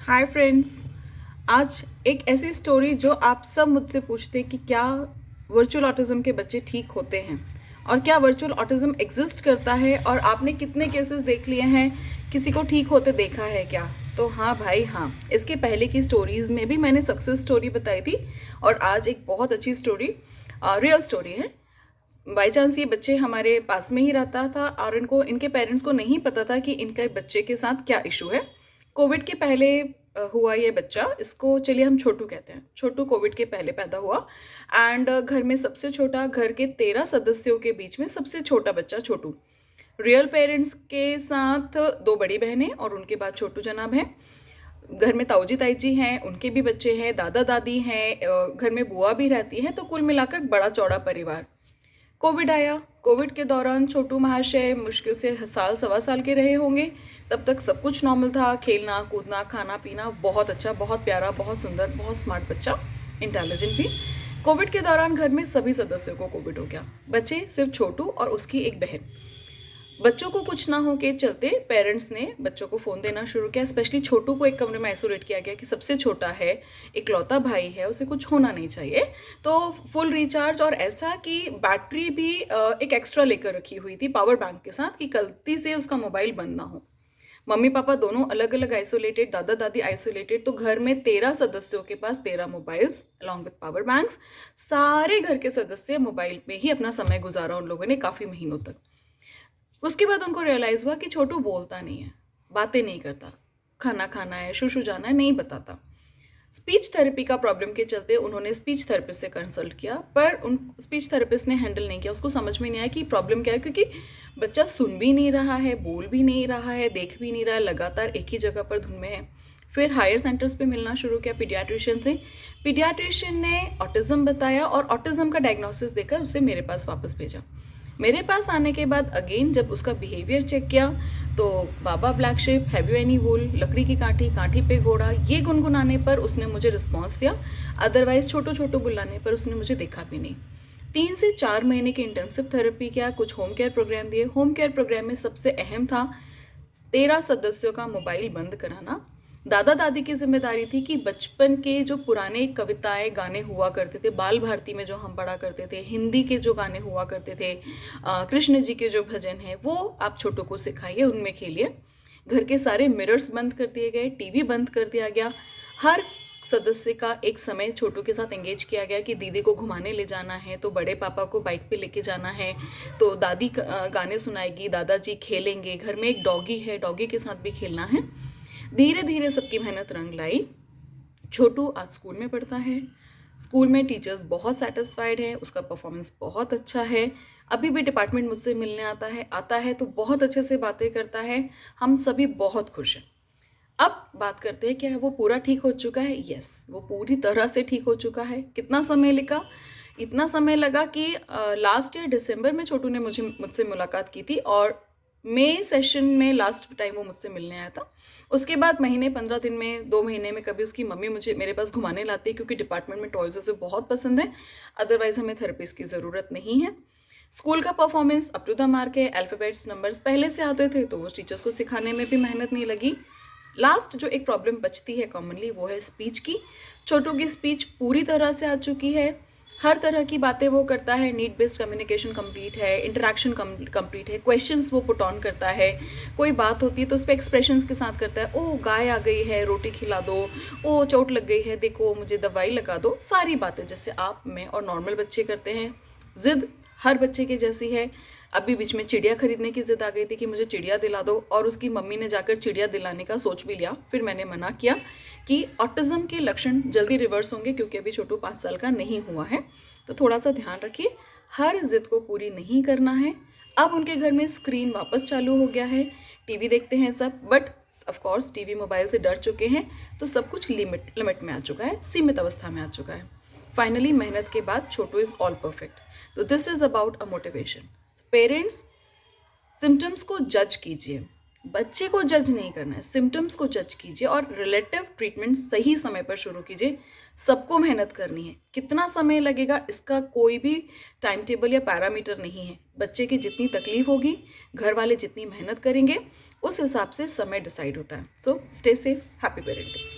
Hi friends. आज एक ऐसी स्टोरी जो आप सब मुझसे पूछते हैं कि क्या वर्चुअल ऑटिज्म के बच्चे ठीक होते हैं और क्या वर्चुअल ऑटिज्म एग्जिस्ट करता है और आपने कितने केसेस देख लिए हैं, किसी को ठीक होते देखा है क्या? तो हाँ भाई हाँ, इसके पहले की स्टोरीज में भी मैंने सक्सेस स्टोरी बताई थी और आज एक बहुत अच्छी स्टोरी रियल स्टोरी है। बाई चांस ये बच्चे हमारे पास में ही रहता था और इनके पेरेंट्स को नहीं पता था कि इनके बच्चे के साथ क्या इशू है। कोविड के पहले हुआ ये बच्चा, इसको चलिए हम छोटू कहते हैं। छोटू कोविड के पहले पैदा हुआ एंड घर में सबसे छोटा, घर के 13 सदस्यों के बीच में सबसे छोटा बच्चा छोटू। रियल पेरेंट्स के साथ 2 बड़ी बहनें और उनके बाद छोटू जनाब हैं। घर में ताऊजी ताई जी हैं, उनके भी बच्चे हैं, दादा दादी हैं, घर में बुआ भी रहती हैं, तो कुल मिलाकर बड़ा चौड़ा परिवार। कोविड आया। कोविड के दौरान छोटू महाशय मुश्किल से साल सवा साल के रहे होंगे। तब तक सब कुछ नॉर्मल था, खेलना कूदना खाना पीना, बहुत अच्छा, बहुत प्यारा, बहुत सुंदर, बहुत स्मार्ट बच्चा, इंटेलिजेंट भी। कोविड के दौरान घर में सभी सदस्यों को कोविड हो गया, बचे सिर्फ छोटू और उसकी एक बहन। बच्चों को कुछ ना हो के चलते पेरेंट्स ने बच्चों को फ़ोन देना शुरू किया। स्पेशली छोटू को एक कमरे में आइसोलेट किया गया कि सबसे छोटा है, इकलौता भाई है, उसे कुछ होना नहीं चाहिए। तो फुल रिचार्ज और ऐसा कि बैटरी भी एक एक्स्ट्रा लेकर रखी हुई थी पावर बैंक के साथ कि गलती से उसका मोबाइल बंद ना हो। मम्मी पापा दोनों अलग अलग आइसोलेटेड, दादा दादी आइसोलेटेड, तो घर में 13 सदस्यों के पास 13 mobiles along with power banks. सारे घर के सदस्य मोबाइल में ही अपना समय गुजारा उन लोगों ने काफ़ी महीनों तक। उसके बाद उनको रियलाइज़ हुआ कि छोटू बोलता नहीं है, बातें नहीं करता, खाना खाना है, शुशु जाना है, नहीं बताता। स्पीच थेरेपी का प्रॉब्लम के चलते उन्होंने स्पीच थेरेपिस्ट से कंसल्ट किया, पर उन स्पीच थेरेपिस्ट ने हैंडल नहीं किया। उसको समझ में नहीं आया कि प्रॉब्लम क्या है, क्योंकि बच्चा सुन भी नहीं रहा है, बोल भी नहीं रहा है, देख भी नहीं रहा है, लगातार एक ही जगह पर धुन में है। फिर हायर सेंटर्स पे मिलना शुरू किया पीडियाट्रिशियन से। पीडियाट्रिशियन ने ऑटिज्म बताया और ऑटिज्म का डायग्नोसिस देकर उसे मेरे पास वापस भेजा। मेरे पास आने के बाद अगेन जब उसका बिहेवियर चेक किया तो baa baa black sheep, have you any wool, लकड़ी की काठी, काठी पे घोड़ा, ये गुनगुनाने पर उसने मुझे रिस्पॉन्स दिया। अदरवाइज छोटू छोटू बुलाने पर उसने मुझे देखा भी नहीं। 3 से 4 महीने की इंटेंसिव थेरेपी किया, कुछ होम केयर प्रोग्राम दिए। होम केयर प्रोग्राम में सबसे अहम था 13 सदस्यों का मोबाइल बंद कराना। दादा दादी की जिम्मेदारी थी कि बचपन के जो पुराने कविताएं गाने हुआ करते थे, बाल भारती में जो हम पढ़ा करते थे, हिंदी के जो गाने हुआ करते थे, कृष्ण जी के जो भजन हैं, वो आप छोटों को सिखाइए, उनमें खेलिए। घर के सारे मिरर्स बंद कर दिए गए, टीवी बंद कर दिया गया। हर सदस्य का एक समय छोटू के साथ एंगेज किया गया कि दीदी को घुमाने ले जाना है तो बड़े पापा को बाइक पे लेके जाना है, तो दादी गाने सुनाएगी, दादाजी खेलेंगे, घर में एक डॉगी है, डॉगी के साथ भी खेलना है। धीरे धीरे सबकी मेहनत रंग लाई। छोटू आज स्कूल में पढ़ता है। स्कूल में टीचर्स बहुत सेटिस्फाइड हैं, उसका परफॉर्मेंस बहुत अच्छा है। अभी भी डिपार्टमेंट मुझसे मिलने आता है तो बहुत अच्छे से बातें करता है। हम सभी बहुत खुश हैं। अब बात करते हैं क्या वो पूरा ठीक हो चुका है? यस, वो पूरी तरह से ठीक हो चुका है। कितना समय लगा? इतना समय लगा कि लास्ट ईयर दिसंबर में छोटू ने मुझसे मुलाकात की थी और मई सेशन में लास्ट टाइम वो मुझसे मिलने आया था। उसके बाद महीने 15 दिन में, 2 महीने में कभी उसकी मम्मी मुझे मेरे पास घुमाने लाती है, क्योंकि डिपार्टमेंट में टॉयज़ उसे बहुत पसंद है। अदरवाइज हमें थेरेपिस्ट की ज़रूरत नहीं है। स्कूल का performance up to the mark है। अल्फ़ाबेट्स, नंबर्स पहले से आते थे तो वो टीचर्स को सिखाने में भी मेहनत नहीं लगी। लास्ट जो एक प्रॉब्लम बचती है कॉमनली, वो है स्पीच की। छोटू की स्पीच पूरी तरह से आ चुकी है। हर तरह की बातें वो करता है। नीड बेस्ड कम्युनिकेशन कंप्लीट है, इंटरेक्शन कंप्लीट है, क्वेश्चंस वो पुट ऑन करता है। कोई बात होती है तो उस पर एक्सप्रेशंस के साथ करता है। ओ गाय आ गई है, रोटी खिला दो, ओ चोट लग गई है, देखो मुझे दवाई लगा दो। सारी बातें जैसे आप, मैं और नॉर्मल बच्चे करते हैं। जिद हर बच्चे की जैसी है। अभी बीच में चिड़िया खरीदने की जिद आ गई थी कि मुझे चिड़िया दिला दो, और उसकी मम्मी ने जाकर चिड़िया दिलाने का सोच भी लिया। फिर मैंने मना किया कि ऑटिज्म के लक्षण जल्दी रिवर्स होंगे, क्योंकि अभी छोटू 5 साल का नहीं हुआ है, तो थोड़ा सा ध्यान रखिए। हर जिद को पूरी नहीं करना है। अब उनके घर में स्क्रीन वापस चालू हो गया है, टीवी देखते हैं सब, बट ऑफकोर्स टीवी मोबाइल से डर चुके हैं, तो सब कुछ लिमिट में आ चुका है, सीमित अवस्था में आ चुका है। फाइनली मेहनत के बाद छोटू इज ऑल परफेक्ट। तो this is about a motivation. Parents symptoms को जज कीजिए, बच्चे को जज नहीं करना है, सिम्टम्स को जज कीजिए और रिलेटिव ट्रीटमेंट सही समय पर शुरू कीजिए। सबको मेहनत करनी है। कितना समय लगेगा इसका कोई भी टाइम टेबल या पैरामीटर नहीं है। बच्चे की जितनी तकलीफ होगी, घर वाले जितनी मेहनत करेंगे, उस हिसाब से समय डिसाइड होता है। So stay safe, happy parenting.